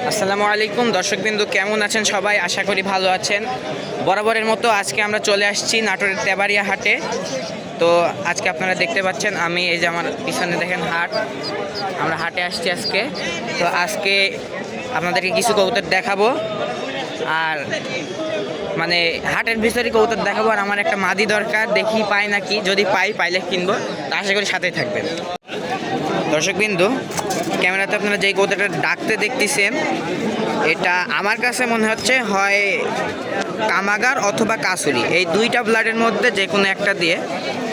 আসসালামু আলাইকুম দর্শকবৃন্দ, কেমন আছেন সবাই? আশা করি ভালো আছেন। বরাবরের মতো আজকে আমরা চলে আসছি নাটোরের তেবাড়িয়া হাটে। তো আজকে আপনারা দেখতে পাচ্ছেন আমি এই যে আমার পিছনে দেখেন হাট, আমরা হাটে আসছি আজকে। তো আজকে আপনাদেরকে কিছু কবুতর দেখাবো, আর মানে হাটের ভিতরে কবুতর দেখাবো। আর আমার একটা মাদি দরকার, দেখি পাই নাকি, যদি পাইলে কিনবো। তো আশা করি সাথেই থাকবেন। দর্শকবিন্দু, ক্যামেরাতে আপনারা যেই কবুতরটা ডাকতে দেখতেছেন, এটা আমার কাছে মনে হচ্ছে হয় কামাগার অথবা কাসুরি, এই দুইটা ব্লাডের মধ্যে যে কোনো একটা দিয়ে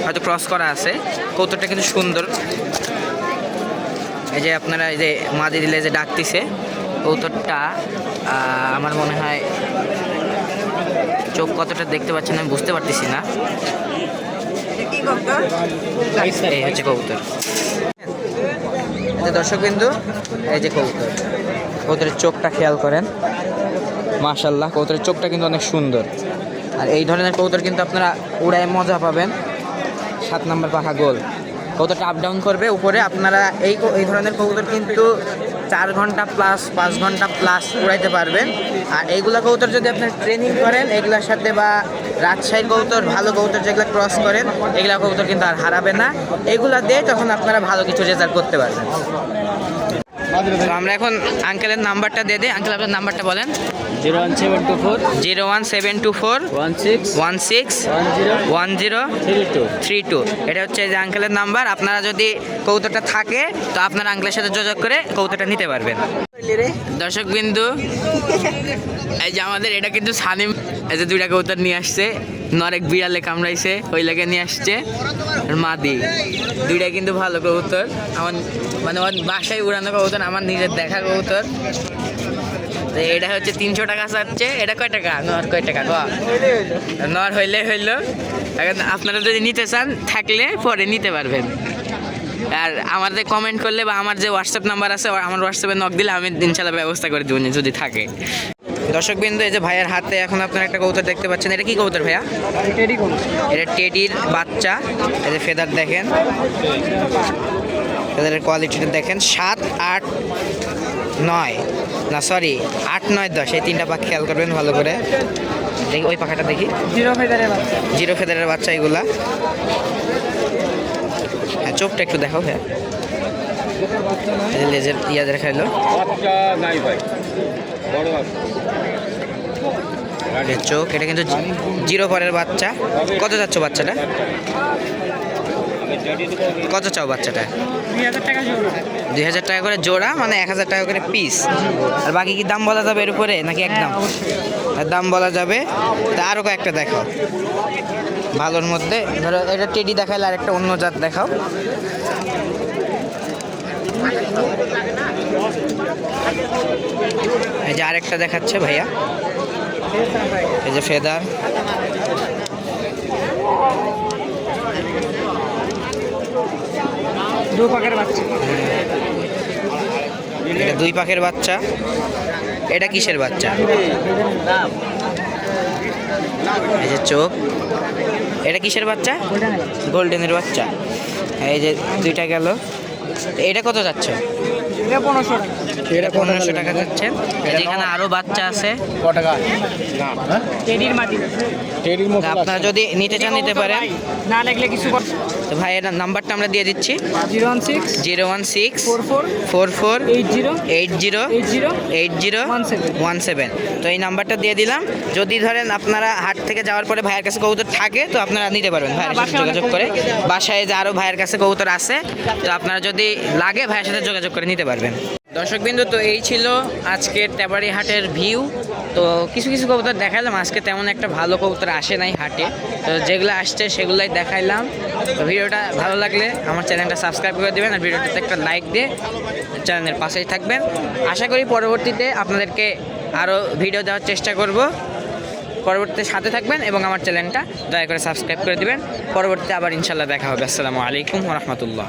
হয়তো ক্রস করা আছে। কবুতরটা কিন্তু সুন্দর। এই যে আপনারা এই যে মাদি দিলে যে ডাকতেছে, কবুতরটা আমার মনে হয় চোখ কতটা দেখতে পাচ্ছেন আমি বুঝতে পারতেছি না। এই হচ্ছে কবুতর। দর্শকবিন্দু, এই যে কবুতরের চোখটা খেয়াল করেন, মাশাআল্লাহ কবুতরের চোখটা কিন্তু অনেক সুন্দর। আর এই ধরনের কবুতর কিন্তু আপনারা উড়ায় মজা পাবেন। 7 নম্বর পাখা গোল, কবুতরটা আপ ডাউন করবে উপরে। আপনারা এই ধরনের কবুতর কিন্তু 4 ঘন্টা প্লাস 5 ঘন্টা প্লাস উড়াইতে পারবেন। আর এইগুলা কবুতর যদি আপনার ট্রেনিং করেন এগুলোর সাথে, বা রাজশাহীর কবুতর ভালো কবুতর যেগুলো ক্রস করেন, এগুলা কবুতর কিন্তু আর হারাবে না। এগুলা দিয়ে তখন আপনারা ভালো কিছু রেজাল্ট করতে পারবেন। তো আমরা এখন আঙ্কেলের নাম্বারটা দিয়ে দিই। আঙ্কেল, আপনার নাম্বারটা বলেন। 01724 16 এটা হচ্ছে যে আঙ্কেলের নাম্বার। আপনারা যদি কবুতরটা থাকে তো আপনারা আঙ্কেলের সাথে যোগাযোগ করে কবুতরটা নিতে পারবেন। দর্শকবিন্দু, এই যে আমাদের এটা কিন্তু সানিম এই যে 2টা কবুতর নিয়ে আসছে। নরেক বিড়ালে কামড়াইছে, ওই লাগে নিয়ে আসছে মাদি। 2টা কিন্তু ভালো কবুতর, আমার মানে বাসায় উড়ানো কবুতর, আমার নিজের দেখা কবুতর। এটা হচ্ছে 300 টাকা চাচ্ছে। এটা কয় টাকা? নর কয় টাকা? নর হইলে হইলো। আপনারা যদি নিতে চান থাকলে পরে নিতে পারবেন। আর আমাদের কমেন্ট করলে বা আমার যে হোয়াটসঅ্যাপ নাম্বার আছে, আমার হোয়াটসঅ্যাপে নক দিলে আমি ইনশাল্লাহ ব্যবস্থা করে দেবো যদি থাকে। দর্শকবৃন্দ, এই যে ভাইয়ের হাতে এখন আপনারা একটা কবুতর দেখতে পাচ্ছেন। এটা কি কবুতর ভাইয়া? এটা টেডির বাচ্চা। এই যে ফেদার দেখেন, ফেদারের কোয়ালিটিটা দেখেন। 7, 8, 9 না সরি 8, 9, 10 এই 3টা পাখি খেয়াল করবেন ভালো করে। দেখি ওই পাখাটা দেখি, জিরো ফেদারের বাচ্চা এগুলা। হ্যাঁ, চোখটা একটু দেখো ভাইয়া, লেজের ইয়া দেখাইলো। চোখ, এটা কিন্তু 0 পরের বাচ্চা। কত যাচ্ছ বাচ্চাটা? কত চাও বাচ্চাটা? 2000 টাকা করে জোড়া, মানে 1000 টাকা করে পিস। আর বাকি কি দাম বলা যাবে এর উপরে নাকি একদম? দাম বলা যাবে। তা আরও কয়েকটা দেখাও ভালোর মধ্যে। ধরো এটা টেডি দেখাইলে আর একটা অন্য জাত দেখাও। এই যে আরেকটা দেখাচ্ছে ভাইয়া, এই যে ফেদার। এটা 2 পাখের বাচ্চা। এটা কিসের বাচ্চা? এই যে চোখ। এটা কিসের বাচ্চা? গোল্ডেনের বাচ্চা। এই যে 2টা গেল। এটা কত যাচ্ছে? এটা 1500 টাকা যাচ্ছে। এখানে আরো বাচ্চা আছে। আপনারা যদি নিতে চান নিতে পারেন, না লাগলে কিছু। তো ভাই এর নাম্বারটা আমরা দিয়ে দিচ্ছি, 01644808017। তো এই নাম্বারটা দিয়ে দিলাম। যদি ধরেন আপনারা হাট থেকে যাওয়ার পরে ভাইয়ের কাছে কবুতর থাকে তো আপনারা নিতে পারবেন ভাইয়ের সাথে যোগাযোগ করে। বাসায় যে আরও ভাইয়ের কাছে কবুতর আছে, তো আপনারা যদি লাগে ভাইয়ের সাথে যোগাযোগ করে নিতে পারবেন। দর্শকবৃন্দ, তো এই ছিল আজকের তেবাড়ি হাটের ভিউ। তো কিছু কিছু কবুতর দেখালাম, আজকে তেমন একটা ভালো কবুতর আসে নাই হাটে। তো যেগুলো আসছে সেগুলাই দেখাইলাম। তো ভিডিওটা ভালো লাগলে আমার চ্যানেলটা সাবস্ক্রাইব করে দেবেন, আর ভিডিওটাতে একটা লাইক দিয়ে চ্যানেলের পাশেই থাকবেন। আশা করি পরবর্তীতে আপনাদেরকে আরও ভিডিও দেওয়ার চেষ্টা করব। পরবর্তীতে সাথে থাকবেন এবং আমার চ্যানেলটা দয়া করে সাবস্ক্রাইব করে দেবেন। পরবর্তীতে আবার ইনশাল্লাহ দেখা হবে। আসসালামু আলাইকুম ওয়া রাহমাতুল্লাহ।